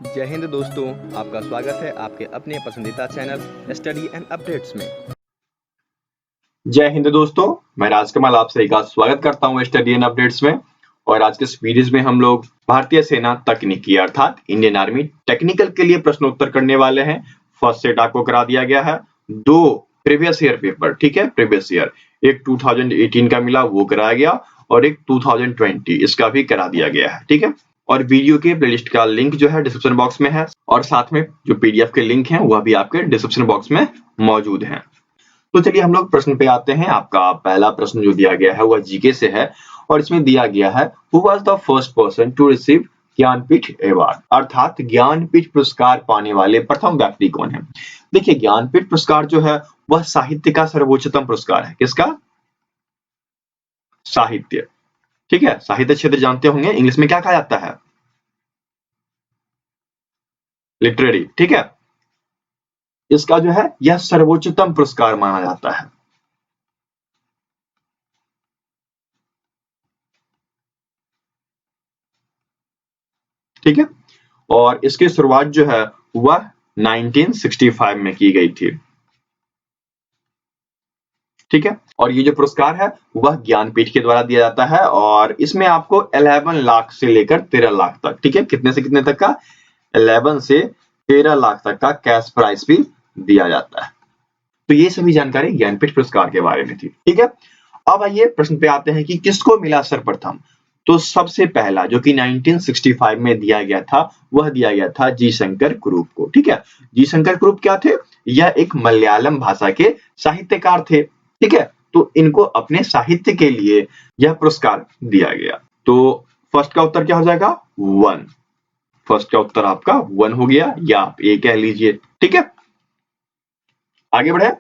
जय हिंद दोस्तों, आपका स्वागत है आपके अपने पसंदीदा चैनल स्टडी एंड अपडेट्स में। जय हिंद दोस्तों, मैं राजकमल आप सभी का स्वागत करता हूं स्टडी एंड अपडेट्स में। और आज के इस सीरीज में हम लोग भारतीय सेना तकनीकी अर्थात इंडियन आर्मी टेक्निकल के लिए प्रश्न उत्तर करने वाले हैं। फर्स्ट सेट आपको करा दिया गया है, दो प्रीवियस ईयर पेपर, ठीक है, प्रीवियस ईयर एक 2018 का मिला वो कराया गया और एक 2020 इसका भी करा दिया गया है, ठीक है। और वीडियो के प्लेलिस्ट का लिंक जो है डिस्क्रिप्शन बॉक्स में है और साथ में जो पीडीएफ के लिंक हैं वह भी आपके डिस्क्रिप्शन बॉक्स में मौजूद हैं। तो चलिए हम लोग प्रश्न पे आते हैं। आपका पहला प्रश्न जो दिया गया है वह जीके से है और इसमें दिया गया है who was the first person to receive Jnanpith award, अर्थात ज्ञानपीठ पुरस्कार पाने वाले प्रथम व्यक्ति कौन है। देखिए, ज्ञानपीठ पुरस्कार जो है वह साहित्य का सर्वोच्चतम पुरस्कार है। किसका? साहित्य, ठीक है। साहित्य क्षेत्र जानते होंगे, इंग्लिश में क्या कहा जाता है? लिटरेरी, ठीक है। इसका जो है यह सर्वोच्चतम पुरस्कार माना जाता है। ठीक है, और इसकी शुरुआत जो है वह 1965 में की गई थी। ठीक है, और ये जो पुरस्कार है वह ज्ञानपीठ के द्वारा दिया जाता है और इसमें आपको 11 लाख से लेकर 13 लाख तक, ठीक है, कितने से कितने तक का? 11 से 13 लाख तक का कैश प्राइज भी दिया जाता है। तो ये सभी जानकारी ज्ञानपीठ पुरस्कार के बारे में थी, ठीक है। अब आइए प्रश्न पे आते हैं कि किसको मिला सर्वप्रथम। तो सबसे पहला जो कि 1965 में दिया गया था वह दिया गया था जी शंकर कुरूप को, ठीक है। जी शंकर कुरूप क्या थे? यह एक मलयालम भाषा के साहित्यकार थे, ठीक है। तो इनको अपने साहित्य के लिए यह पुरस्कार दिया गया। तो फर्स्ट का उत्तर क्या हो जाएगा? 1। फर्स्ट का उत्तर आपका 1 हो गया, या आप ए कह लीजिए, ठीक है। आगे बढ़े।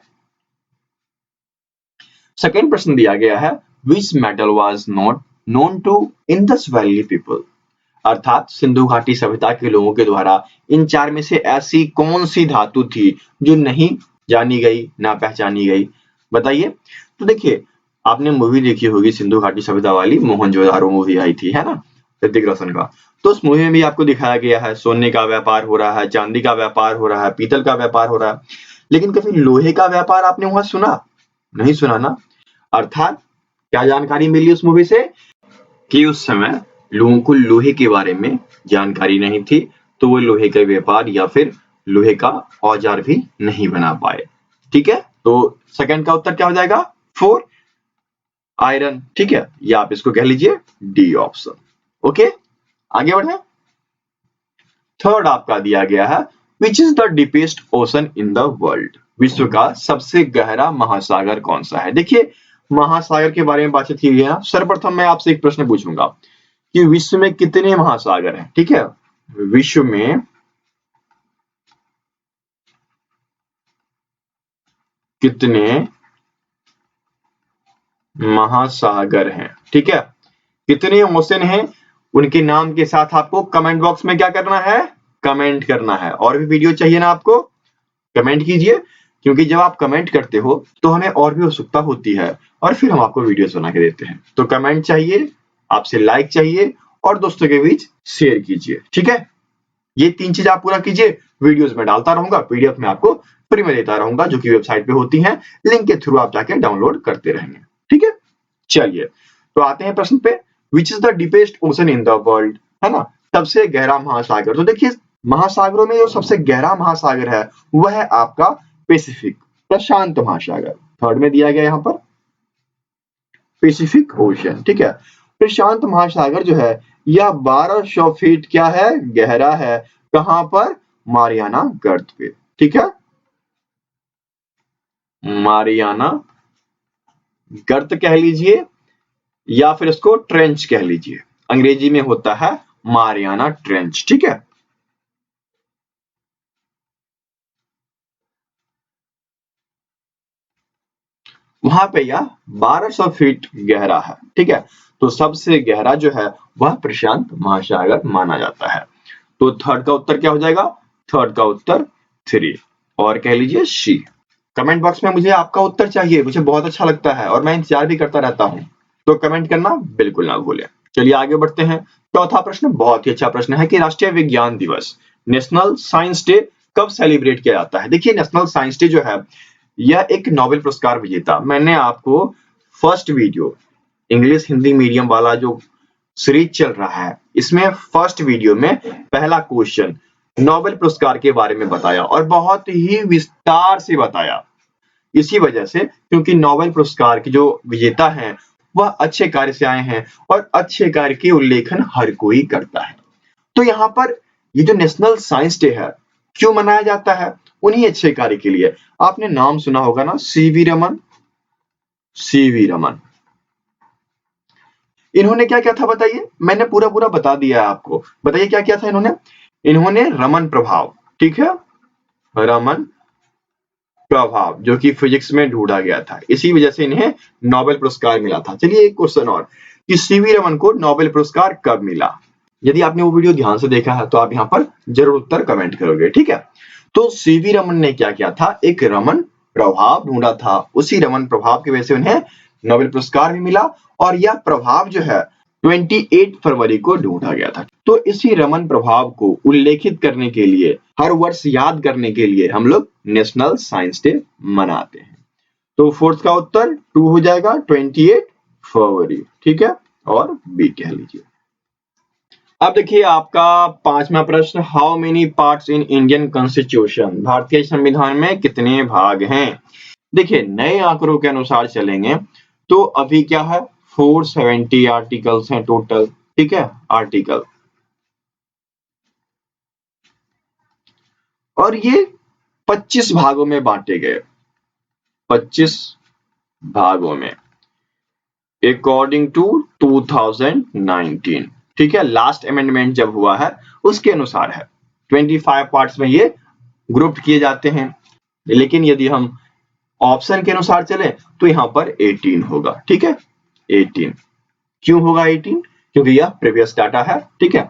सेकेंड प्रश्न दिया गया है which metal was not known to Indus valley people, अर्थात सिंधु घाटी सभ्यता के लोगों के द्वारा इन चार में से ऐसी कौन सी धातु थी जो नहीं जानी गई, ना पहचानी गई, बताइए। तो देखिए, आपने मूवी देखी होगी सिंधु घाटी सभ्यता वाली, मोहनजोदारो मूवी आई थी, है ना, ऋतिक रोशन का। तो उस मूवी में भी आपको दिखाया गया है सोने का व्यापार हो रहा है, चांदी का व्यापार हो रहा है, पीतल का व्यापार हो रहा है, लेकिन कभी लोहे का व्यापार आपने वहां सुना? नहीं सुना ना। अर्थात क्या जानकारी मिली उस मूवी से कि उस समय लोगों को लोहे के बारे में जानकारी नहीं थी, तो वो लोहे का व्यापार या फिर लोहे का औजार भी नहीं बना पाए, ठीक है। तो सेकंड का उत्तर क्या हो जाएगा? 4 आयरन, ठीक है, या आप इसको कह लीजिए डी ऑप्शन। ओके, आगे बढ़े। थर्ड आपका दिया गया है which is the deepest ocean in the world, विश्व का सबसे गहरा महासागर कौन सा है। देखिए, महासागर के बारे में बातचीत की गई है। सर्वप्रथम मैं आपसे एक प्रश्न पूछूंगा कि विश्व में कितने महासागर हैं, ठीक है। विश्व में कितने महासागर हैं, ठीक है, कितने ओशन हैं, उनके नाम के साथ आपको कमेंट बॉक्स में क्या करना है? कमेंट करना है। और भी वीडियो चाहिए ना आपको? कमेंट कीजिए, क्योंकि जब आप कमेंट करते हो तो हमें और भी उत्सुकता होती है और फिर हम आपको वीडियोस बना के देते हैं। तो कमेंट चाहिए, आपसे लाइक चाहिए और दोस्तों के बीच शेयर कीजिए, ठीक है। ये 3 चीज आप पूरा कीजिए, वीडियोस में डालता रहूंगा, पीडीएफ में आपको फ्री में देता रहूंगा, जो कि वेबसाइट पे होती हैं, लिंक के थ्रू आप जाके डाउनलोड करते रहेंगे, ठीक है। चलिए, तो आते हैं प्रश्न पे, which is the deepest ocean in the world, है ना, सबसे गहरा महासागर। तो देखिए, महासागरों में जो सबसे गहरा महासागर है वह है आपका पैसिफिक, प्रशांत महासागर। थर्ड में दिया गया यहां पर पैसिफिक ओशन, ठीक है। प्रशांत महासागर जो है यह 1200 फीट क्या है? गहरा है। कहां पर? मारियाना गर्त पे, ठीक है, मारियाना गर्त कह लीजिए या फिर इसको ट्रेंच कह लीजिए, अंग्रेजी में होता है मारियाना ट्रेंच, ठीक है। वहां पे यह 1200 फीट गहरा है, ठीक है। तो सबसे गहरा जो है वह प्रशांत महासागर माना जाता है। तो थर्ड का उत्तर क्या हो जाएगा? थर्ड का उत्तर 3 और कह लीजिए सी। कमेंट बॉक्स में मुझे आपका उत्तर चाहिए, मुझे बहुत अच्छा लगता है और मैं इंतजार भी करता रहता हूं, तो कमेंट करना बिल्कुल ना भूलें। चलिए आगे बढ़ते हैं। चौथा प्रश्न बहुत ही अच्छा प्रश्न है कि राष्ट्रीय विज्ञान दिवस नेशनल साइंस डे कब सेलिब्रेट किया जाता है? देखिए नेशनल साइंस डे जो है यह एक नोबेल पुरस्कार विजेता, मैंने आपको first video English Hindi medium वाला जो सीरीज चल रहा है इसमें फर्स्ट वीडियो में पहला क्वेश्चन नोबेल पुरस्कार के बारे में बताया और बहुत ही विस्तार से बताया। इसी वजह से क्योंकि नोबेल पुरस्कार के जो विजेता हैं वह अच्छे कार्य से आए हैं और अच्छे कार्य के उल्लेखन हर कोई करता है। तो यहाँ पर ये जो नेशनल साइंस डे है क्यों मनाया जाता है? उन्हीं अच्छे कार्य के लिए। आपने नाम सुना होगा ना, सीवी रमन। सीवी रमन इन्होंने क्या क्या था बताइए? मैंने पूरा पूरा बता दिया है आपको। बताइए क्या क्या था इन्होंने? इन्होंने रमन प्रभाव, ठीक है, रमन प्रभाव जो कि फिजिक्स में ढूंढा गया था, इसी वजह से इन्हें नोबेल पुरस्कार मिला था। चलिए एक क्वेश्चन और कि सीवी रमन को नोबेल पुरस्कार कब मिला? यदि आपने वो वीडियो ध्यान से देखा है तो आप यहाँ पर जरूर उत्तर कमेंट करोगे, ठीक है। तो सीवी रमन ने क्या किया था? एक रमन प्रभाव ढूंढा था, उसी रमन प्रभाव की वजह से उन्हें नोबेल पुरस्कार भी मिला और यह प्रभाव जो है 28 फरवरी को ढूंढा गया था। तो इसी रमन प्रभाव को उल्लेखित करने के लिए, हर वर्ष याद करने के लिए हम लोग नेशनल साइंस डे मनाते हैं। तो फोर्थ का उत्तर 2 हो जाएगा, 28 फरवरी, ठीक है, और बी कह लीजिए। अब देखिए आपका पांचवा प्रश्न, how many parts in Indian constitution? भारतीय संविधान में कितने भाग हैं? देखिए नए आंकड़ों के अनुसार चलेंगे तो अभी क्या है, 470 आर्टिकल्स हैं टोटल, ठीक है, आर्टिकल। और ये 25 भागों में बांटे गए, 25 भागों में अकॉर्डिंग टू 2019, ठीक है, लास्ट अमेंडमेंट जब हुआ है उसके अनुसार है। 25 पार्ट्स में ये ग्रुप किए जाते हैं, लेकिन यदि हम ऑप्शन के अनुसार चले तो यहाँ पर 18 होगा, ठीक है, 18। क्यों होगा 18? क्योंकि यह प्रीवियस डाटा है, ठीक है।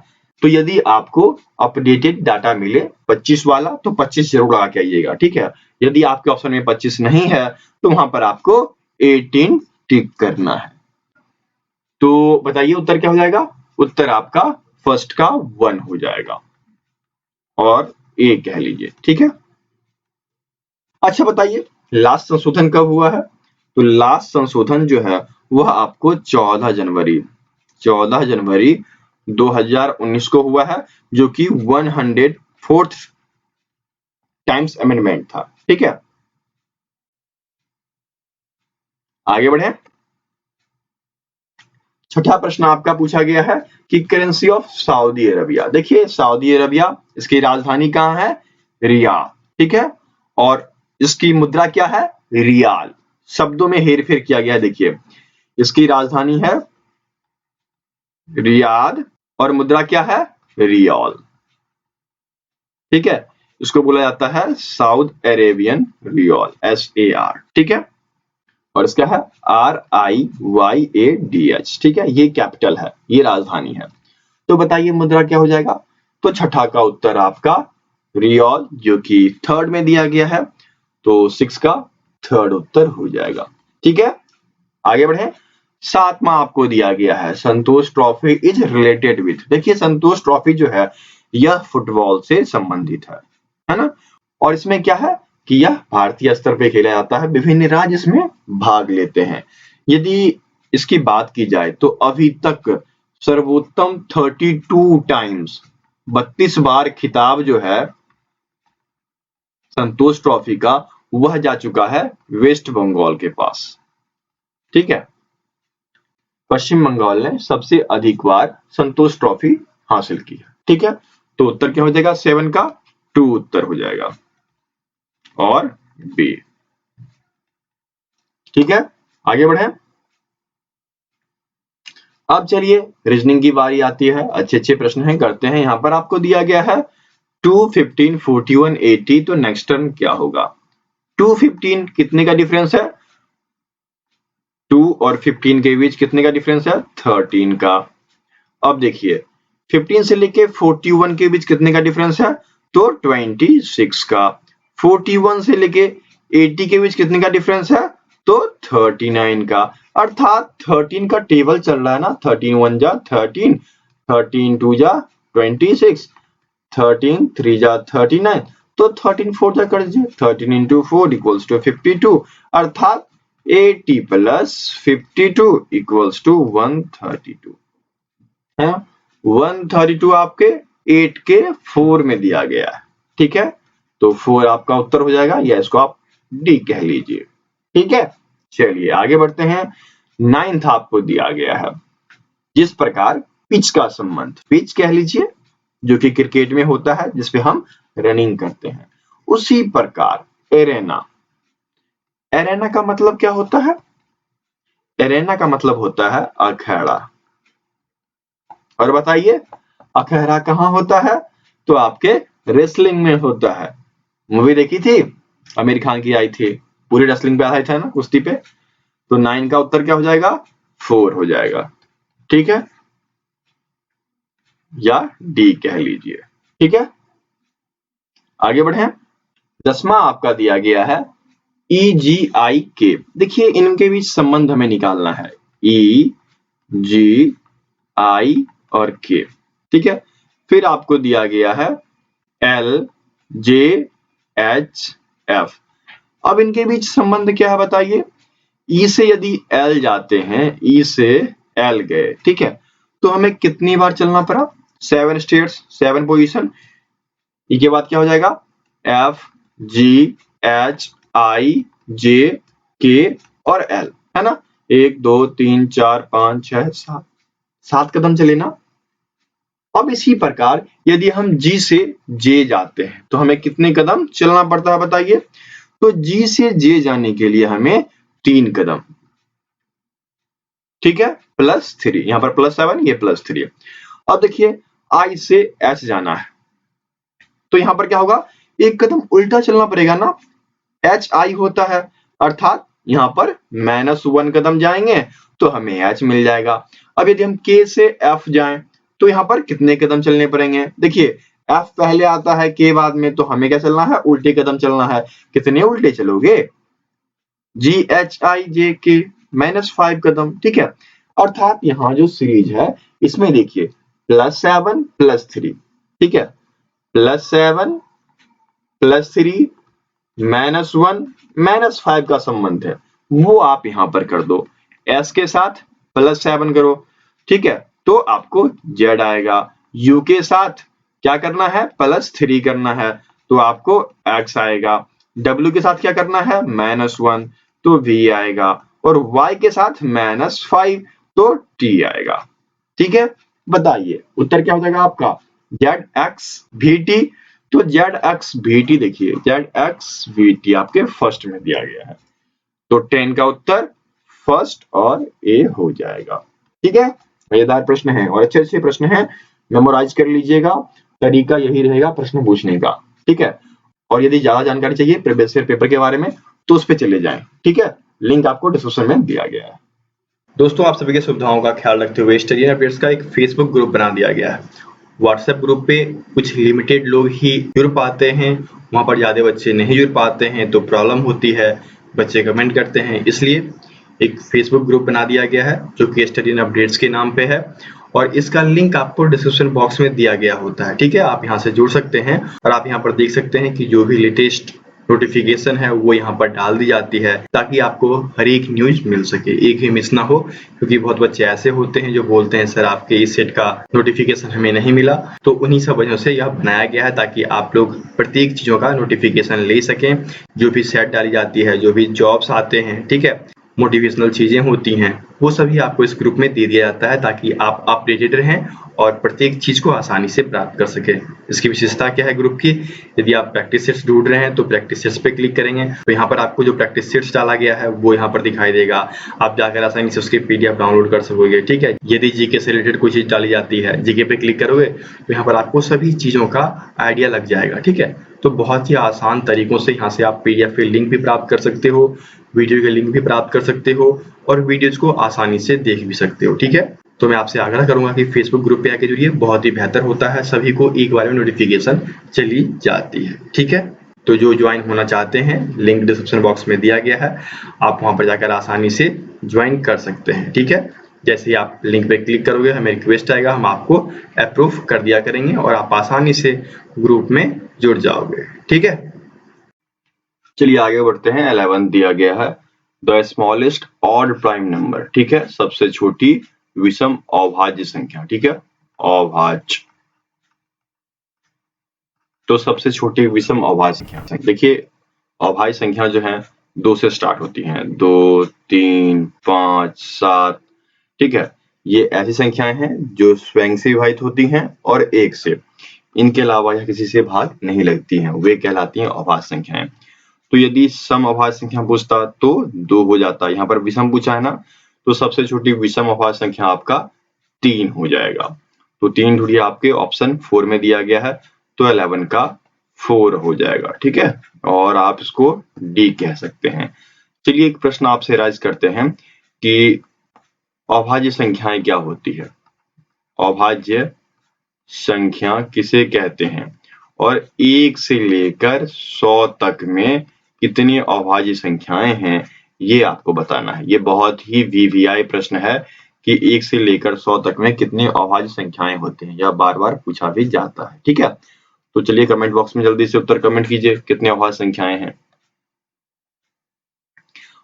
तो यदि आपको अपडेटेड डाटा मिले 25 वाला तो 25 जरूर लगा के आइएगा, ठीक है। यदि आपके ऑप्शन में 25 नहीं है तो वहां पर आपको 18 टिक करना है। तो बताइए उत्तर क्या हो जाएगा? उत्तर आपका फर्स्ट का 1 हो जाएगा और ए कह लीजिए, ठीक है। अच्छा बताइए लास्ट संशोधन कब हुआ है? तो लास्ट संशोधन जो है वह आपको 14 जनवरी 2019 को हुआ है, जो कि 104th टाइम्स अमेंडमेंट था, ठीक है। आगे बढ़े। छठा प्रश्न आपका पूछा गया है कि करेंसी ऑफ सऊदी अरबिया। देखिए सऊदी अरबिया, इसकी राजधानी कहां है? रियाद, ठीक है, और इसकी मुद्रा क्या है? रियाल। शब्दों में हेरफेर किया गया है, देखिए इसकी राजधानी है रियाद और मुद्रा क्या है? रियाल, ठीक है। इसको बोला जाता है साउथ अरेबियन रियाल, SAR, ठीक है, और इसका है RIYADH, ठीक है, ये कैपिटल है, ये राजधानी है। तो बताइए मुद्रा क्या हो जाएगा? तो छठा का उत्तर आपका रियाल, जो कि थर्ड में दिया गया है, तो 6 का थर्ड उत्तर हो जाएगा, ठीक है। आगे बढ़े। सातवां आपको दिया गया है संतोष ट्रॉफी इज रिलेटेड विथ। देखिए संतोष ट्रॉफी जो है यह फुटबॉल से संबंधित है ना, और इसमें क्या है कि यह भारतीय स्तर पे खेला जाता है, विभिन्न राज्य इसमें भाग लेते हैं। यदि इसकी बात की जाए तो अभी तक सर्वोत्तम 32 टाइम्स 32 बार खिताब जो है संतोष ट्रॉफी का वह जा चुका है वेस्ट बंगाल के पास, ठीक है। पश्चिम बंगाल ने सबसे अधिक बार संतोष ट्रॉफी हासिल की है, ठीक है। तो उत्तर क्या हो जाएगा? 7 का 2 उत्तर हो जाएगा और बी, ठीक है। आगे बढ़े। अब चलिए रीजनिंग की बारी आती है, अच्छे अच्छे प्रश्न हैं, करते हैं। यहां पर आपको दिया गया है 2, 15, 41, 80, तो नेक्स्ट टर्म क्या होगा? 2, 15 कितने का डिफरेंस है? 2 और 15 के बीच कितने का डिफरेंस है? 13 का। अब देखिए 15 से लेके 41 के बीच कितने का डिफरेंस है? तो 26 का। 41 से लेके 80 के बीच कितने का डिफरेंस है? तो 39 का। अर्थात 13 का टेबल चल रहा है ना, 13 1 जा 13, 13 2 जा 26, 13 3 जा 39, तो 13 4 जा कर दीजिए, 13 into 4 equals to 52, अर्थात 80 plus 52 equals to 132 है। 132 आपके 8 के 4 में दिया गया है, ठीक है, तो 4 आपका उत्तर हो जाएगा, या इसको आप डी कह लीजिए, ठीक है। चलिए आगे बढ़ते हैं। 9th आपको दिया गया है, जिस प्रकार पिच का संबंध, पिच कह लीजिए जो कि क्रिकेट में होता है जिसपे हम रनिंग करते हैं, उसी प्रकार एरेना, एरेना का मतलब क्या होता है? एरेना का मतलब होता है अखाड़ा। और बताइए अखाड़ा कहाँ होता है? तो आपके रेसलिंग में होता है। मूवी देखी थी, आमिर खान की आई थी, पूरी रेसलिंग पे आधारित है ना, कुश्ती पे। तो 9 का उत्तर क्या हो जाएगा? 4 हो जाएगा, ठीक है, या डी कह लीजिए, ठीक है। आगे बढ़े। 10वां आपका दिया गया है EGI के। देखिए इनके बीच संबंध हमें निकालना है, EGI और K, ठीक है। फिर आपको दिया गया है LJHF। अब इनके बीच संबंध क्या है बताइए? E से यदि L जाते हैं, E से L गए, ठीक है, तो हमें कितनी बार चलना पड़ा? 7 स्टेट्स, 7 पोजीशन। E के बाद क्या हो जाएगा? FGHIJ और L, है ना। 1 2 3 4 5 6 7, 7 कदम चले ना। अब इसी प्रकार यदि हम G से J जाते हैं तो हमें कितने कदम चलना पड़ता है बताइए? तो G से J जाने के लिए हमें 3 कदम, ठीक है, +3, यहाँ पर +7, ये +3। अब देखिए I से H जाना है, तो यहाँ पर क्या होगा? एक कदम उल्टा चलना पड़ेगा ना, HI होता है, अर्थात यहाँ पर -1 कदम जाएंगे तो हमें H मिल जाएगा। अब यदि हम K से F जाएं तो यहाँ पर कितने कदम चलने पड़ेंगे? देखिए F पहले आता है, K बाद में, तो हमें क्या चलना है? उल्टे कदम चलना है। कितने उल्टे चलोगे? GHIJK -5 कदम, ठीक है। अर्थात यहाँ जो सीरीज है इसमें देखिए +7 +3, ठीक है, +7 +3 -1 -5 का संबंध है, वो आप यहाँ पर कर दो। S के साथ +7 करो, ठीक है, तो आपको Z आएगा। U के साथ क्या करना है? +3 करना है, तो आपको X आएगा। W के साथ क्या करना है? -1, तो V आएगा। और Y के साथ -5, तो T आएगा, ठीक है। बताइए उत्तर क्या हो जाएगा आपका? ZXVT। तो ZXVT देखिए, ZXVT आपके फर्स्ट में दिया गया है, तो 10 का उत्तर फर्स्ट और ए हो जाएगा, ठीक है। मजेदार प्रश्न है और अच्छे प्रश्न है, मेमोराइज कर लीजिएगा, तरीका यही रहेगा प्रश्न पूछने का, ठीक है। और यदि ज्यादा जानकारी चाहिए प्रीवियस ईयर पेपर के बारे में तो उस पर चले जाएं, ठीक है, लिंक आपको डिस्क्रिप्शन में दिया गया है। दोस्तों आप सभी की सुविधाओं का ख्याल रखते हुए स्टडी एंड अपडेट्स का एक फेसबुक ग्रुप बना दिया गया है। व्हाट्सएप ग्रुप पे कुछ लिमिटेड लोग ही जुड़ पाते हैं, वहां पर ज्यादा बच्चे नहीं जुड़ पाते हैं तो प्रॉब्लम होती है, बच्चे कमेंट करते हैं, इसलिए एक फेसबुक ग्रुप बना दिया गया है जो कि स्टडी एंड अपडेट्स के नाम पे है, और इसका लिंक आपको डिस्क्रिप्शन बॉक्स में दिया गया होता है, ठीक है। आप यहाँ से जुड़ सकते हैं और आप यहाँ पर देख सकते हैं कि जो भी लेटेस्ट नोटिफिकेशन है वो यहाँ पर डाल दी जाती है ताकि आपको हर एक न्यूज मिल सके, एक भी मिस ना हो, क्योंकि बहुत बच्चे ऐसे होते हैं जो बोलते हैं सर आपके इस सेट का नोटिफिकेशन हमें नहीं मिला। तो उन्हीं सब वजहों से यह बनाया गया है ताकि आप लोग प्रत्येक चीजों का नोटिफिकेशन ले सकें, जो भी सेट डाली जाती है, जो भी जॉब्स आते हैं, ठीक है, मोटिवेशनल चीजें होती हैं, वो सभी आपको इस ग्रुप में दे दिया जाता है ताकि आप अपडेटेड रहें और प्रत्येक चीज को आसानी से प्राप्त कर सके। इसकी विशेषता क्या है ग्रुप की? यदि आप प्रैक्टिस सेट्स ढूंढ रहे हैं तो प्रैक्टिस सेट्स पे क्लिक करेंगे तो यहाँ पर आपको जो प्रैक्टिस सेट्स डाला गया है वो यहाँ पर दिखाई देगा, आप जाकर आसानी से उसके PDF डाउनलोड कर सकोगे, ठीक है। यदि जीके से रिलेटेड कोई चीज डाली जाती है, जीके पे क्लिक करोगे तो यहाँ पर आपको सभी चीजों का आइडिया लग जाएगा, ठीक है। तो बहुत ही आसान तरीकों से यहाँ से आप PDF के लिंक भी प्राप्त कर सकते हो, वीडियो के लिंक भी प्राप्त कर सकते हो और वीडियोज को आसानी से देख भी सकते हो, ठीक है। तो मैं आपसे आग्रह करूंगा कि फेसबुक ग्रुप पे आके जुड़िए, बहुत ही बेहतर होता है, सभी को एक बार में नोटिफिकेशन चली जाती है, ठीक है। तो जो ज्वाइन होना चाहते हैं लिंक डिस्क्रिप्शन बॉक्स में दिया गया है, आप वहां पर जाकर आसानी से ज्वाइन कर सकते हैं, ठीक है। जैसे ही आप लिंक पे क्लिक करोगे हमें रिक्वेस्ट आएगा, हम आपको अप्रूव कर दिया करेंगे और आप आसानी से ग्रुप में जुड़ जाओगे। ठीक है, चलिए आगे बढ़ते हैं। 11 दिया गया है the smallest odd prime number. ठीक है, सबसे छोटी विषम अभाज्य संख्या। ठीक है, अभाज्य, तो सबसे छोटी विषम अभाज्य संख्या। देखिए अभाज्य संख्या जो है 2 से स्टार्ट होती हैं, 2, 3, 5, 7। ठीक है, ये ऐसी संख्याएं हैं जो स्वयं से विभाजित होती हैं और 1 से, इनके अलावा यह किसी से भाग नहीं लगती हैं, वे कहलाती हैं अभाज्य संख्याएं। तो यदि सम अभाज्य संख्या पूछता तो 2 हो जाता, यहाँ पर विषम पूछा है ना, तो सबसे छोटी विषम अभाज्य संख्या आपका 3 हो जाएगा। तो 3 ढूंढिए, आपके ऑप्शन 4 में दिया गया है, तो 11 का 4 हो जाएगा। ठीक है, और आप इसको डी कह सकते हैं। चलिए एक प्रश्न आपसे राइज करते हैं कि अभाज्य संख्याएं क्या होती है, अभाज्य संख्या किसे कहते हैं, और 1 से लेकर 100 तक में कितनी अभाज्य संख्याएं हैं, ये आपको बताना है। ये बहुत ही वीवीआई प्रश्न है कि 1 से लेकर 100 तक में कितनी अभाज्य संख्याएं होती हैं, यह बार बार पूछा भी जाता है। ठीक है, तो चलिए कमेंट बॉक्स में जल्दी से उत्तर कमेंट कीजिए कितनी अभाज्य संख्याएं हैं।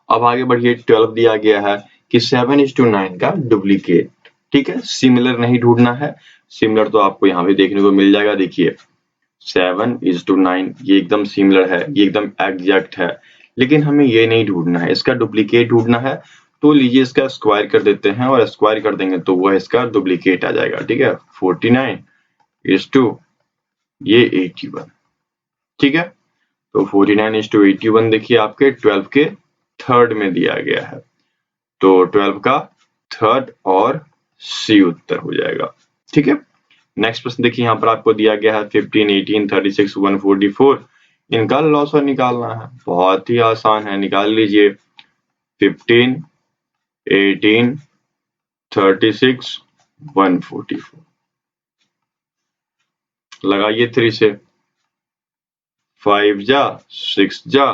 अब आगे बढ़िए। 12 दिया गया है कि 7:9 का डुप्लीकेट। ठीक है, सिमिलर नहीं ढूंढना है, सिमिलर तो आपको यहाँ भी देखने को मिल जाएगा। देखिए 7:9 ये एकदम सिमिलर है, ये एकदम एग्जैक्ट है, लेकिन हमें ये नहीं ढूंढना है, इसका डुप्लीकेट ढूंढना है। तो लीजिए इसका स्क्वायर कर देते हैं, और स्क्वायर कर देंगे तो वह इसका डुप्लीकेट आ जाएगा। ठीक है, 49 ये 81। ठीक है, तो 49:81 देखिए आपके 12 के थर्ड में दिया गया है, तो 12 का थर्ड और सी उत्तर हो जाएगा। ठीक है, नेक्स्ट प्रश्न देखिए, यहाँ पर आपको दिया गया है 15, 18, 36, 144, इनका लॉसर निकालना है। बहुत ही आसान है, निकाल लीजिए। 15, 18, 36, 144 लगाइए 3 से, 5 जा, 6 जा,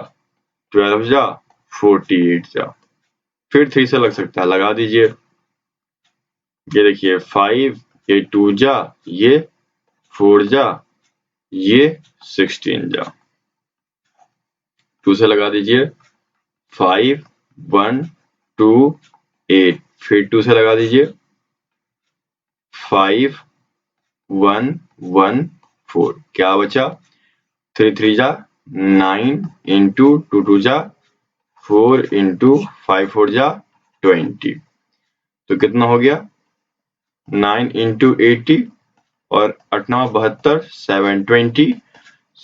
12 जा, 48 जा, फिर 3 से लग सकता है, लगा दीजिए। ये देखिए 5, ये 2 जा, ये 4 जा, ये 16 जा, 2 से लगा दीजिए। 5, 1, 2, 8, फिर 2 से लगा दीजिए। 5, 1, 1, 4, क्या बचा? 3 3 जा 9 इंटू 2 2 जा 4 इंटू 5 4 जा 20, तो कितना हो गया? 9 इंटू 80 और 8 9 72, 720,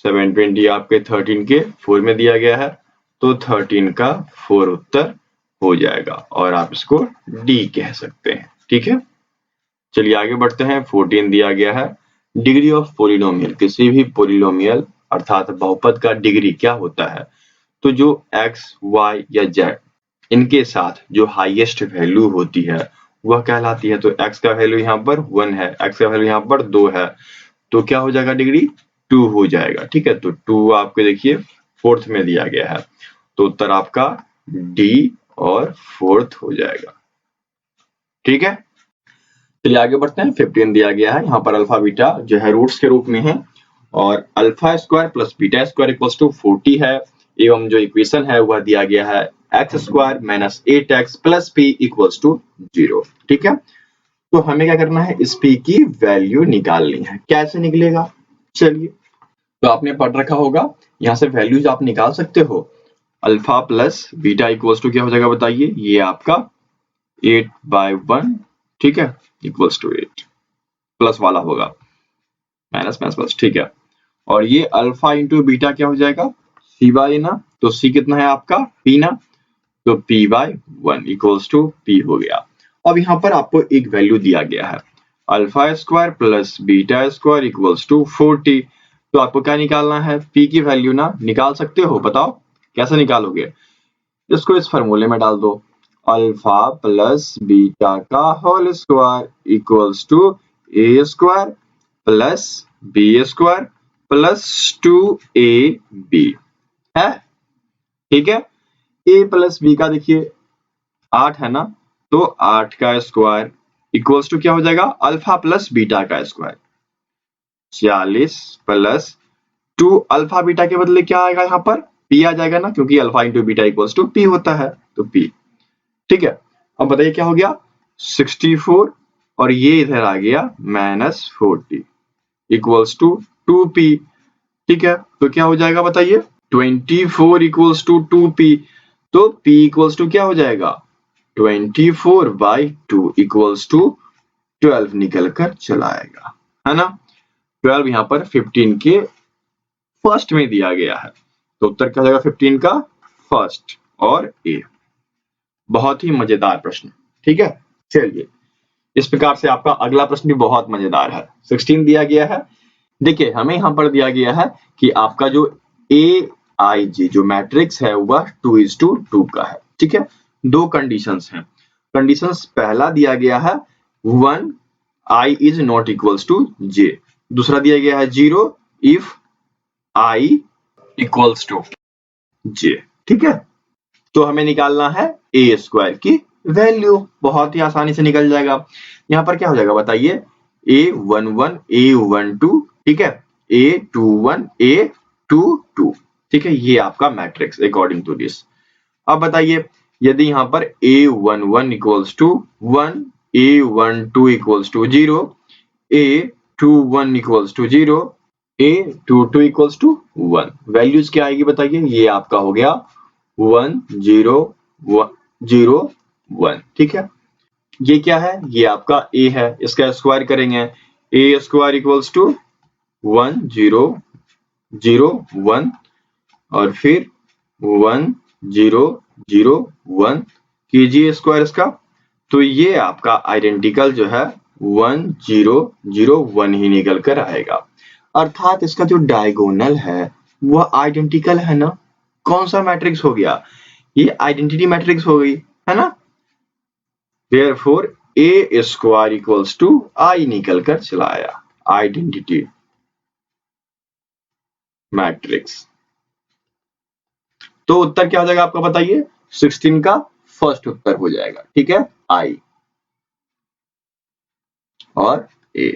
720 आपके 13 के 4 में दिया गया है, तो 13 का 4 उत्तर हो जाएगा, और आप इसको डी कह सकते हैं। ठीक है, चलिए आगे बढ़ते हैं। 14 दिया गया है डिग्री ऑफ पोलिनोमियल। किसी भी पोलिनोमियल अर्थात बहुपद का डिग्री क्या होता है? तो जो x, y या z इनके साथ जो हाईएस्ट वैल्यू होती है वह कहलाती है। तो x का वैल्यू यहाँ पर 1 है, x का वैल्यू यहाँ पर 2 है, तो क्या हो जाएगा? डिग्री 2 हो जाएगा। ठीक है, तो 2 आपके देखिए 4th में दिया गया है, तो उत्तर आपका डी और 4th हो जाएगा। ठीक है, चलिए आगे बढ़ते हैं। 15 दिया गया है, यहाँ पर अल्फा बीटा जो है रूट्स के रूप में है, और alpha square plus beta square equals to 40 है, एवं जो इक्वेशन है वह दिया गया है X square minus 8x plus P equals to 0। ठीक है, तो हमें क्या करना है? इस p की वैल्यू निकालनी है। कैसे निकलेगा? चलिए, तो आपने पढ़ रखा होगा, यहाँ से वैल्यूज आप निकाल सकते हो। Alpha plus beta equals to क्या हो जाएगा बताइए? ये आपका 8/1, ठीक है, इक्वल्स टू 8, प्लस वाला होगा, माइनस माइनस प्लस। ठीक है, और ये अल्फा इंटू बीटा क्या हो जाएगा? सी बाई ना, तो सी कितना है आपका? पी ना, तो p/1 इक्वल्स टू p हो गया। अब यहाँ पर आपको एक वैल्यू दिया गया है, alpha square plus beta square equals to 40, तो आपको क्या निकालना है? p की वैल्यू ना, निकाल सकते हो? बताओ कैसे निकालोगे? इसको इस फॉर्मूले में डाल दो, अल्फा प्लस बीटा का whole square equals to A square plus B square plus 2ab है। ठीक है, a प्लस बी का देखिए 8 है ना, तो 8 का स्क्वायर इक्वल्स टू क्या हो जाएगा, अल्फा प्लस बीटा का स्क्वायर। 46 प्लस 2 अल्फा बीटा के बदले क्या आएगा, यहाँ पर पी आ जाएगा ना, क्योंकि alpha into beta equals to P होता है, तो पी। ठीक है, अब बताइए क्या हो गया, 64 और ये इधर आ गया -40 इक्वल्स टू 2p। ठीक है, तो क्या हो जाएगा बताइए, 24 इक्वल्स टू 2p, तो p इक्वल्स टू क्या हो जाएगा, 24/2 इक्वल्स टू 12 निकल कर चला आएगा, है ना। 12 यहाँ पर 15 के फर्स्ट में दिया गया है, तो उत्तर क्या हो जाएगा 15 का फर्स्ट और ए। बहुत ही मजेदार प्रश्न। ठीक है, चलिए इस प्रकार से आपका अगला प्रश्न भी बहुत मजेदार है। 16 दिया गया है, देखिए हमें यहाँ पर दिया गया है कि आपका जो AIJ जो मैट्रिक्स है वह 2:2 का है। ठीक है, दो कंडीशंस हैं। कंडीशंस पहला दिया गया है 1 I is not equals to J, दूसरा दिया गया है 0 if I equals to J। ठीक है, तो हमें निकालना है ए स्क्वायर की वैल्यू, बहुत ही आसानी से निकल जाएगा। यहाँ पर क्या हो जाएगा बताइए, A11 A12, ठीक है, A21 A22, ठीक है, ये आपका मैट्रिक्स अकॉर्डिंग टू दिस। अब बताइए यदि यहाँ पर A11 equals to 1, A12 equals to 0, A21 equals to 0, A22 equals to 1, values क्या आएगी बताइए, ये आपका हो गया 1 0 1 0 1। ठीक है, ये क्या है, ये आपका a है, इसका स्क्वायर करेंगे, a स्क्वायर इक्वल्स टू 1 0 0 1 और फिर 1 0 0 1 कीजिए स्क्वायर इसका, तो ये आपका आइडेंटिकल जो है 1 0 0 1 ही निकल कर आएगा, अर्थात इसका जो डायगोनल है वह आइडेंटिकल है ना। कौन सा मैट्रिक्स हो गया, ये आइडेंटिटी मैट्रिक्स हो गई, है ना। Therefore A square equals to I निकल कर चला आया, आइडेंटिटी मैट्रिक्स। तो उत्तर क्या हो जाएगा आपका बताइए, 16 का फर्स्ट उत्तर हो जाएगा। ठीक है, I और A।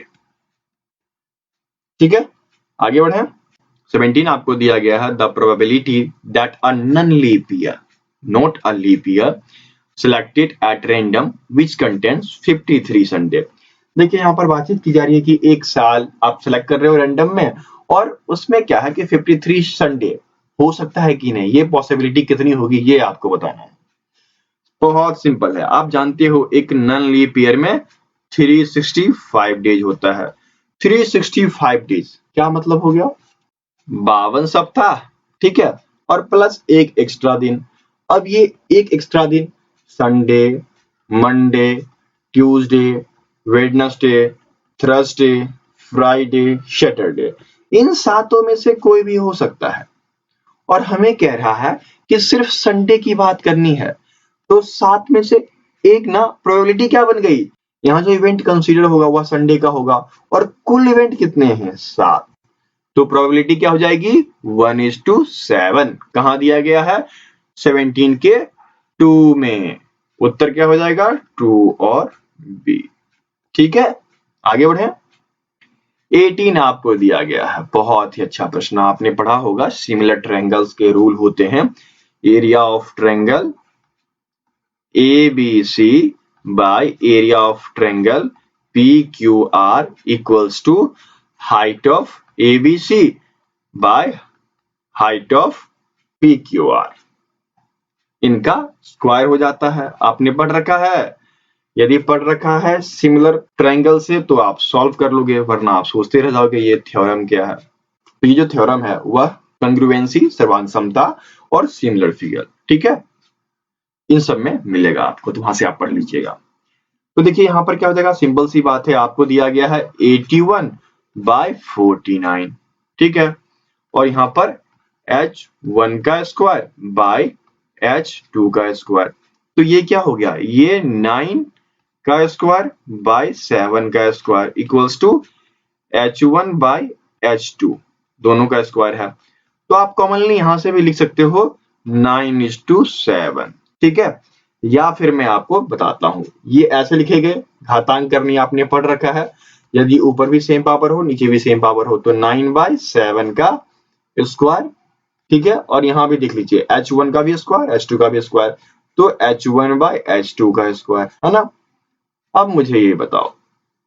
ठीक है, आगे बढ़े। 17 आपको दिया गया है, the probability that a non leap year, not a leap year, selected at random which contains 53 Sunday. देखिए यहाँ पर बातचीत की जा रही है कि एक साल आप सेलेक्ट कर रहे हो रैंडम में, और उसमें क्या है कि 53 संडे हो सकता है कि नहीं, ये पॉसिबिलिटी कितनी होगी ये आपको बताना है। बहुत सिंपल है, आप जानते हो एक नॉन लीप ईयर में 365 डेज होता है। 365 डेज क्या मतलब हो गया, 52 सप्ताह। ठीक है, और प्लस एक एक्स्ट्रा दिन। अब ये एक एक्स्ट्रा दिन Sunday, Monday, Tuesday, Wednesday, Thursday, Friday, Saturday, इन सातों में से कोई भी हो सकता है, और हमें कह रहा है कि सिर्फ संडे की बात करनी है, तो 7 में से एक ना प्रोबेबिलिटी क्या बन गई, यहाँ जो इवेंट कंसीडर होगा वह संडे का होगा, और कुल इवेंट कितने हैं 7, तो प्रोबेबिलिटी क्या हो जाएगी 1:7। कहां दिया गया है 17 के 2 में, उत्तर क्या हो जाएगा 2 और बी। ठीक है, आगे बढ़े। 18 आपको दिया गया है, बहुत ही अच्छा प्रश्न, आपने पढ़ा होगा सिमिलर ट्रायंगल्स के रूल होते हैं, area of triangle ABC by area of triangle PQR equals to height of ABC by height of PQR, इनका स्क्वायर हो जाता है। आपने पढ़ रखा है, यदि पढ़ रखा है सिमिलर ट्रायंगल से तो आप सॉल्व कर लोगे, वरना आप सोचते रह जाओगे ये थ्योरम क्या है। तो ये जो थ्योरम है वह कंग्रुएंसी, सर्वांग समता और सिमिलर फिगर, ठीक है, इन सब में मिलेगा आपको, तो वहां से आप पढ़ लीजिएगा। तो देखिए यहाँ पर क्या हो जाएगा, सिंपल सी बात है, आपको दिया गया है 81/49, ठीक है, और यहाँ पर h1 का स्क्वायर बाय h2 का स्क्वायर, तो ये क्या हो गया, ये 9 का स्क्वायर बाय 7 का square equals to h1 bye h2, दोनों का स्क्वायर है, तो आप कॉमनली यहां से भी लिख सकते हो 9:7, ठीक है। या फिर मैं आपको बताता हूं, ये ऐसे लिखे गए, घातांक करनी आपने पढ़ रखा है, यदि ऊपर भी सेम पावर हो नीचे भी सेम पावर हो तो 9/7 का स्क्वायर, ठीक है। और यहां भी देख लीजिए h1 का भी स्क्वायर h2 का भी स्क्वायर, तो h1/h2 का स्क्वायर, है ना। अब मुझे ये बताओ,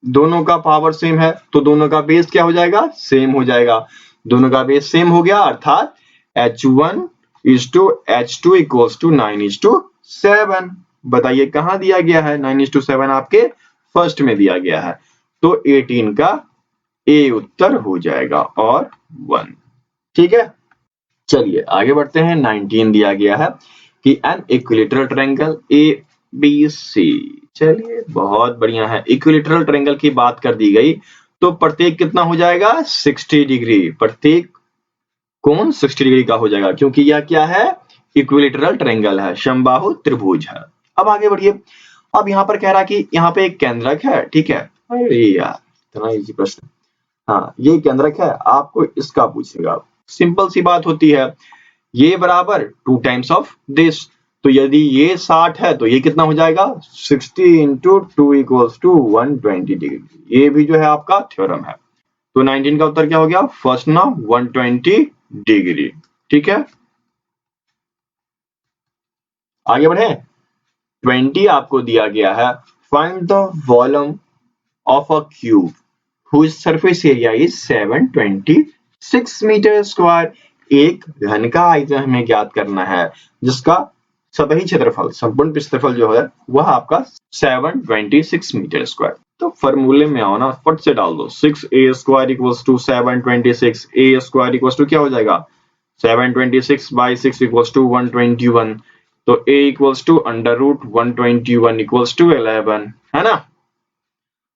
दोनों का पावर सेम है तो दोनों का बेस क्या हो जाएगा, सेम हो जाएगा। दोनों का बेस सेम हो गया अर्थात h1:h2 इक्वल्स टू 9:7। बताइए कहां दिया गया है, 9:7 आपके फर्स्ट में दिया गया है, तो 18 का ए उत्तर हो जाएगा और 1, ठीक है। चलिए आगे बढ़ते हैं। 19 दिया गया है कि an equilateral triangle A B C. चलिए बहुत बढ़िया है, इक्विलेटरल ट्रायंगल की बात कर दी गई तो प्रत्येक कितना हो जाएगा, 60 डिग्री, प्रत्येक कोण 60 डिग्री का हो जाएगा, क्योंकि यह क्या है, इक्विलेटरल ट्रायंगल है, समबाहु त्रिभुज है। अब आगे बढ़िए। अब यहाँ पर कह रहा कि यहाँ पे एक केंद्रक है, ठीक है। अरे यार इतना इजी प्रश्न, हाँ ये केंद्रक है, आपको इसका पूछेगा। सिंपल सी बात होती है, ये बराबर 2 टाइम्स ऑफ दिस, तो यदि ये 60 है तो ये कितना हो जाएगा, 60 इंटू 2 इक्वल्स टू 120 डिग्री। ये भी जो है आपका थ्योरम है। तो 19 का उत्तर क्या हो गया, फर्स्ट ना 120 डिग्री, ठीक है। आगे बढ़े। 20 आपको दिया गया है, find the volume of a cube whose surface area is 726 metre square. एक घन का आयतन हमें ज्ञात करना है जिसका सतही क्षेत्रफल, संपूर्ण क्षेत्रफल जो है वह आपका 726 मीटर स्क्वायर। तो फॉर्मूले में आओ ना, फट से डाल दो, 6a² equals to 726, a² equals to क्या हो जाएगा, 726/6 इक्वल्स टू 121, तो a equals to √121 equals to 11, है ना।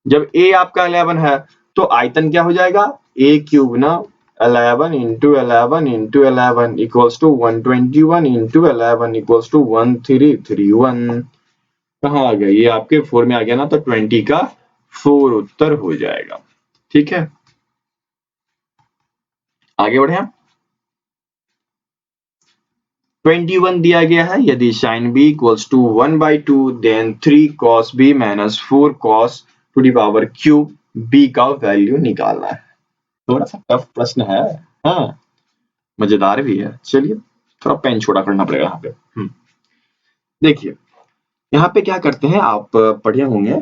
जब a आपका 11 है तो आयतन क्या हो जाएगा, a³ ना 11 into 11 into 11 equals to 121 into 11 equals to 1331। कहाँ आ गया, ये आपके 4 में आ गया ना, तो 20 का 4 उत्तर हो जाएगा, ठीक है। आगे बढ़े। 21 दिया गया है, यदि sin b equals to 1/2 then 3 cos b minus 4 cos to the power cube b का वैल्यू निकालना है। थोड़ा सा टफ प्रश्न है, हाँ मजेदार भी है। चलिए थोड़ा पेन छोटा करना पड़ेगा यहाँ पे। देखिए यहाँ पे क्या करते हैं, आप पढ़े होंगे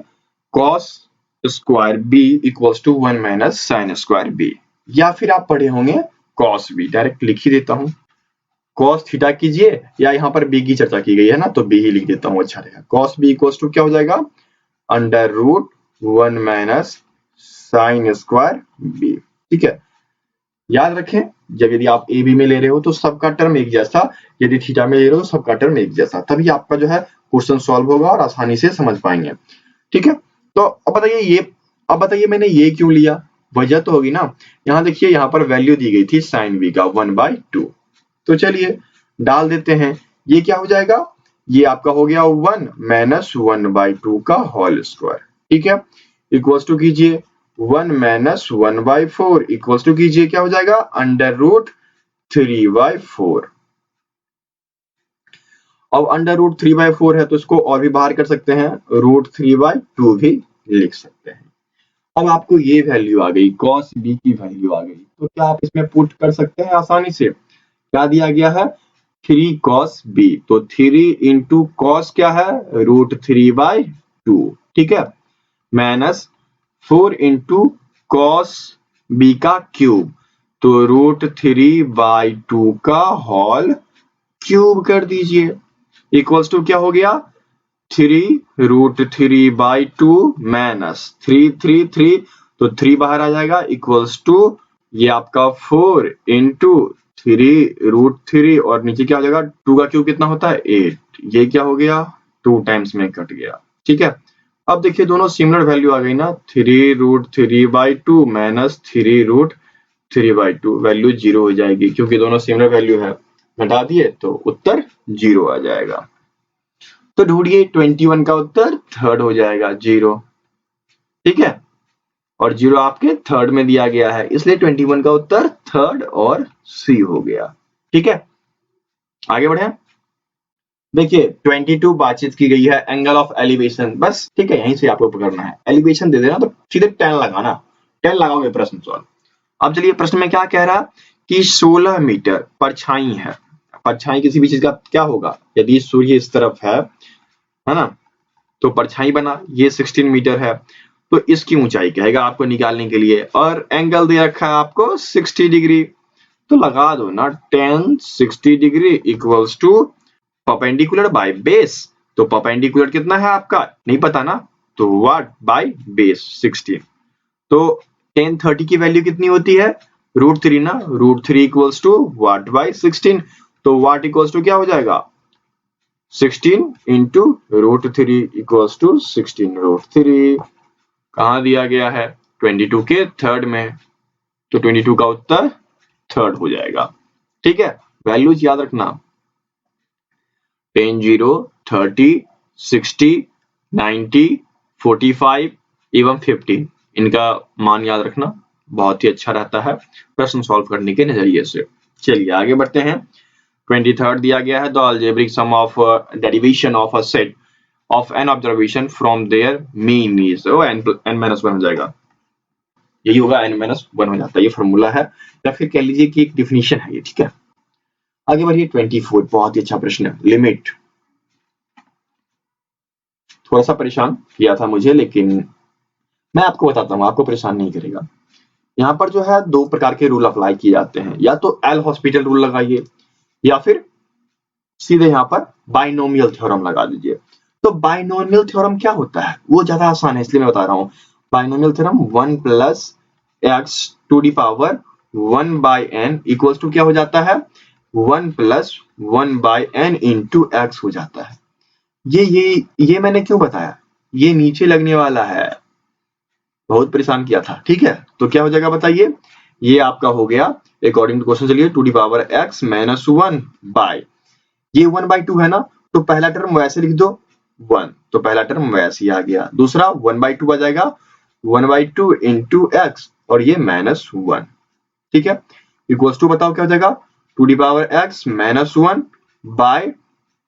cos square b equals to 1 minus sine square b, या फिर आप पढ़े होंगे cos b, डायरेक्ट लिख ही देता हूँ, cos थीटा कीजिए, या यहाँ पर b की चर्चा की गई है ना तो b ही लिख देता हूँ, अच्छा रहेगा। cos b इक्वल्स टू क्या हो जाएगा, √1 माइनस साइन स्क्वायर b, ठीक है। याद रखें जब यदि आप ए बी में ले रहे हो तो सबका टर्म एक जैसा, यदि थीटा में ले रहे हो तो सबका टर्म एक जैसा, तभी आपका जो है क्वेश्चन सॉल्व होगा और आसानी से समझ पाएंगे, ठीक है। तो अब बताइए मैंने ये क्यों लिया, वजह तो होगी ना। यहाँ देखिए यहाँ पर वैल्यू दी गई थी साइन बी का 1/2, तो चलिए डाल देते हैं, ये क्या हो जाएगा, ये आपका हो गया 1 माइनस 1/2 का होल स्क्वायर, ठीक है, इक्वल्स टू कीजिए 1 माइनस 1/4 इक्वल्स टू कीजिए क्या हो जाएगा, √3/4। अब √3/4 है तो इसको और भी बाहर कर सकते हैं, √3/2 भी लिख सकते हैं। अब आपको ये वैल्यू आ गई, cos b की वैल्यू आ गई, तो क्या आप इसमें पुट कर सकते हैं आसानी से। क्या दिया गया है, 3 cos b, तो 3 इंटू कॉस क्या है, √3/2, ठीक है, माइनस 4 इंटू कॉस b का क्यूब, तो √3/2 का होल क्यूब कर दीजिए, इक्वल्स टू क्या हो गया, 3 √3/2 माइनस 3 तो 3 बाहर आ जाएगा, इक्वल्स टू ये आपका 4 इंटू 3√3 और नीचे क्या हो जाएगा, 2 का क्यूब कितना होता है 8, ये क्या हो गया 2 टाइम्स में कट गया, ठीक है। अब देखिए दोनों सिमिलर वैल्यू आ गई ना, 3√3/2 माइनस 3√3/2, वैल्यू 0 हो जाएगी क्योंकि दोनों सिमिलर वैल्यू है, घटा दिए तो उत्तर 0 आ जाएगा। तो ढूंढिए 21 का उत्तर थर्ड हो जाएगा 0, ठीक है, और 0 आपके थर्ड में दिया गया है, इसलिए 21 का उत्तर थर्ड और सी हो गया, ठीक है। आगे बढ़े। देखिए 22 बातचीत की गई है, एंगल ऑफ एलिवेशन, बस ठीक है, यहीं से आपको पकड़ना है। एलिवेशन दे देना तो सीधे 10 लगाना, 10 लगाओगे प्रश्न सॉल्व। अब चलिए प्रश्न में क्या कह रहा कि 16 मीटर परछाई है। परछाई किसी भी चीज का क्या होगा, यदि सूर्य इस तरफ है ना, तो परछाई बना, ये 16 मीटर है, तो इसकी ऊंचाई कहेगा आपको निकालने के लिए, और एंगल दे रखा है आपको 60 डिग्री, तो लगा दो ना 10 60 degree equals to perpendicular by base. तो परपेंडिकुलर कितना है आपका नहीं पता ना, तो व्हाट बाय बेस 16। तो 10 30 की वैल्यू कितनी होती है, √3 ना, √3 इक्वल्स टू व्हाट बाय 16। तो व्हाट इक्वल्स टू क्या हो जाएगा 16 इंटू √3 इक्वल्स टू 16 √3। कहां दिया गया है 22 के थर्ड में, तो 22 का उत्तर थर्ड हो जाएगा। ठीक है, वैल्यूज याद रखना 10 0 30 60 90 45 एवं 50, इनका मान याद रखना बहुत ही अच्छा रहता है प्रश्न सॉल्व करने के नजरिए से। चलिए आगे बढ़ते हैं। 23rd दिया गया है, the algebraic sum of derivation of a set of n observation from their mean is, n-1 हो जाएगा, यही होगा n-1 हो जाता है, ये फॉर्मूला है या फिर कह लीजिए कि एक डिफिनीशन है ये। ठीक है, आगे बढ़िए 24, बहुत ही अच्छा प्रश्न है, लिमिट। थोड़ा सा परेशान किया था मुझे, लेकिन मैं आपको बताता हूँ, आपको परेशान नहीं करेगा। यहाँ पर जो है दो प्रकार के रूल अप्लाई किए जाते हैं, या तो एल हॉस्पिटल रूल लगाइए या फिर सीधे यहाँ पर बाइनोमियल थ्योरम लगा दीजिए। तो बाइनोमियल थ्योरम क्या होता है, वो ज्यादा आसान है इसलिए मैं बता रहा हूँ। Binomial theorem 1 + x⁴ equals to क्या हो जाता है 1 + 1/n × x हो जाता है। ये मैंने क्यों बताया, ये नीचे लगने वाला है, बहुत परेशान किया था। ठीक है, तो क्या हो जाएगा बताइए, ये आपका हो गया अकॉर्डिंग टू क्वेश्चन, चलिए 2⁻x-1 बाय, ये 1/2 है ना, तो पहला टर्म वैसे लिख दो 1, तो पहला टर्म वैसे ही आ गया, दूसरा 1/2 आ जाएगा 1/2 × x, और ये -1। ठीक है, इक्वल्स टू बताओ क्या हो जाएगा 2⁻x-1 बाय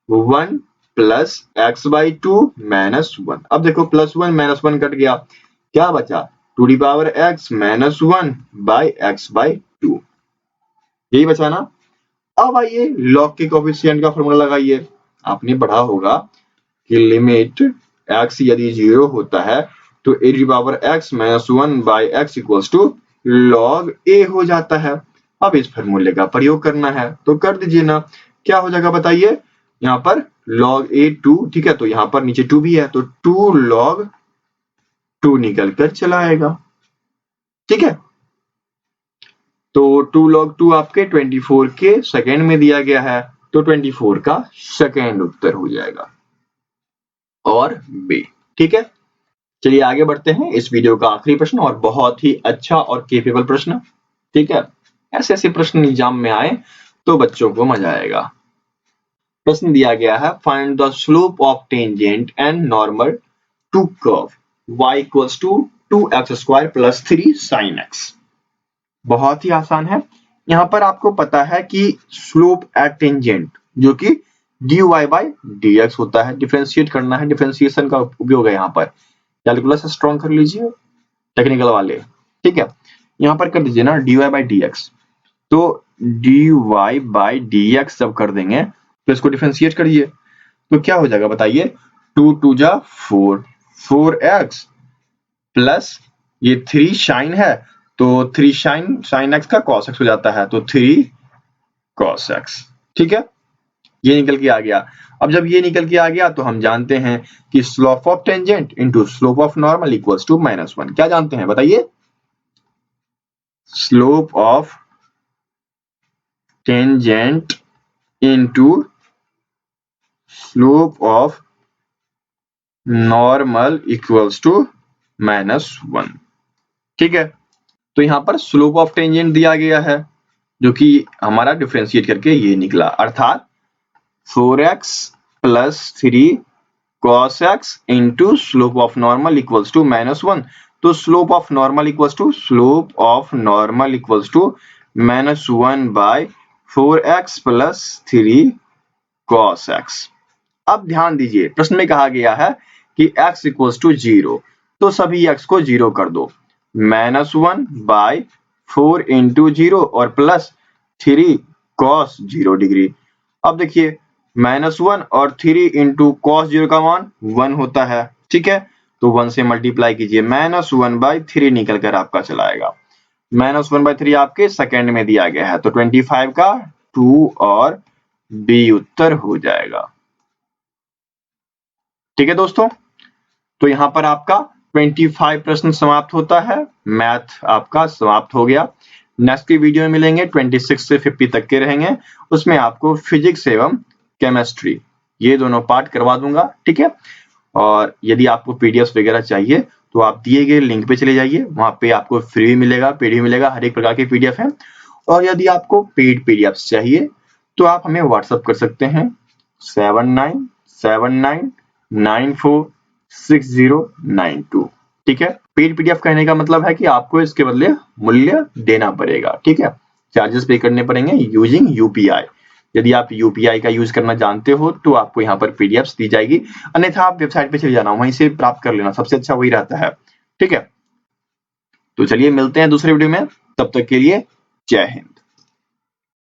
1 + x/2 -1। अब देखो +1 -1 कट गया, क्या बचा 2⁻x-1 बाय x/2, यही बचा ना। अब आइए लॉग के कोएफिशिएंट का फॉर्मूला लगाइए। आपने पढ़ा होगा कि लिमिट x यदि 0 होता है तो a⁻x-1 by x equals to log a हो जाता है। अब इस फॉर्मूले का प्रयोग करना है तो कर दीजिए ना, क्या हो जाएगा बताइए, यहाँ पर log a 2, ठीक है, तो यहाँ पर नीचे 2 भी है, तो 2 log 2 निकल कर चला आएगा। ठीक है, तो 2 log 2 आपके 24 के सेकेंड में दिया गया है, तो 24 का सेकेंड उत्तर हो जाएगा और बी। ठीक है, चलिए आगे बढ़ते हैं, इस वीडियो का आखिरी प्रश्न और बहुत ही अच्छा और केपेबल प्रश्न। ठीक है, ऐसे ऐसे प्रश्न एग्जाम में आए तो बच्चों को मजा आएगा। प्रश्न दिया गया है, find the slope of tangent and normal to curve y equals to 2x² + 3 sin x। बहुत ही आसान है, यहाँ पर आपको पता है कि स्लोप एट टेंजेंट जो कि dy/dx होता है, डिफरेंशिएट करना है, डिफरेंशिएशन का उपयोग है यहाँ पर, कैलकुलस स्ट्रॉन्ग कर लीजिए टेक्निकल वाले। ठीक है, यहाँ पर कर दीजिए ना dy/dx, तो dy/dx जब कर देंगे तो इसको डिफरेंशिएट करिए, तो क्या हो जाएगा बताइए 2 2 जा 4 4x प्लस ये 3 sin है, तो 3 sin x का cos x हो जाता है, तो 3 cos x। ठीक है, ये निकल के आ गया। अब जब ये निकल के आ गया तो हम जानते हैं कि slope of tangent into slope of normal equals to -1। क्या जानते हैं बताइए, slope of tangent into slope of normal equals to -1। ठीक है, तो यहाँ पर स्लोप ऑफ टेंजेंट दिया गया है जो कि हमारा डिफरेंशिएट करके ये निकला, अर्थात 4x + 3 cos x into slope of normal equals to -1। तो slope of normal equals to -1 by 4x + 3 cos x। अब ध्यान दीजिए, प्रश्न में कहा गया है कि x इक्वल्स टू 0, तो सभी x को 0 कर दो। -1/4 इंटू 0 और प्लस 3 cos 0 डिग्री। अब देखिए -1 और 3 इंटू cos 0 का मान 1 होता है, ठीक है, तो 1 से मल्टीप्लाई कीजिए, -1/3 निकल कर आपका चला आएगा। -1/3 आपके सेकंड में दिया गया है, तो 25 का 2 और बी उत्तर हो जाएगा। ठीक है दोस्तों, तो यहाँ पर आपका 25 प्रश्न समाप्त होता है, मैथ आपका समाप्त हो गया। नेक्स्ट की वीडियो में मिलेंगे, 26 से 50 तक के रहेंगे, उसमें आपको फिजिक्स एवं केमिस्ट्री ये दोनों पार्ट करवा दूंगा, ठीक है। और यदि आपको पीडीएफ वगैरह चाहिए तो आप दिए गए लिंक पे चले जाइए, वहां पे आपको फ्री मिलेगा, पीडीएफ मिलेगा, हर एक प्रकार के पीडीएफ है। और यदि आपको पेड पीडीएफ चाहिए तो आप हमें व्हाट्सएप कर सकते हैं 7979946092, ठीक है। पेड पीडीएफ कहने का मतलब है कि आपको इसके बदले मूल्य देना पड़ेगा, ठीक है, चार्जेस पे करने पड़ेंगे यूजिंग यूपीआई। यदि आप यूपीआई का यूज करना जानते हो तो आपको यहाँ पर पीडीएफ दी जाएगी, अन्यथा आप वेबसाइट पे चले जाना, वहीं से प्राप्त कर लेना, सबसे अच्छा वही रहता है, ठीक है। तो चलिए मिलते हैं दूसरे वीडियो में, तब तक के लिए जय हिंद।